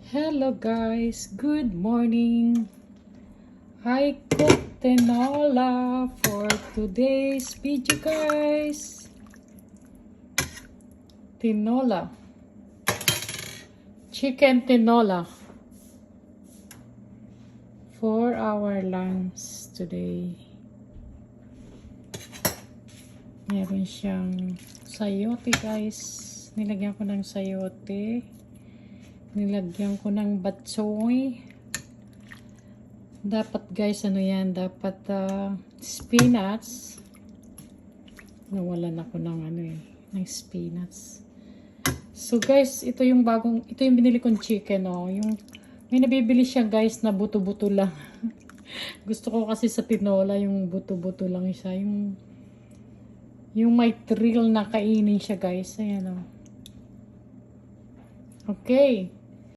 Hello guys, good morning. I cooked tinola for today's video guys. Tinola. Chicken tinola. For our lunch today. Meron siyang sayote guys. Nilagyan ko ng sayote. Nilagyan ko ng batsoy. Dapat guys, ano yan? Dapat spinach. Nawalan ako ng ng spinach. So guys, ito yung binili kong chicken, oh. May nabibili siya guys na buto-buto lang. Gusto ko kasi sa tinola yung buto-buto lang siya. Yung may thrill na kainin siya guys. Ayan, oh. Okay.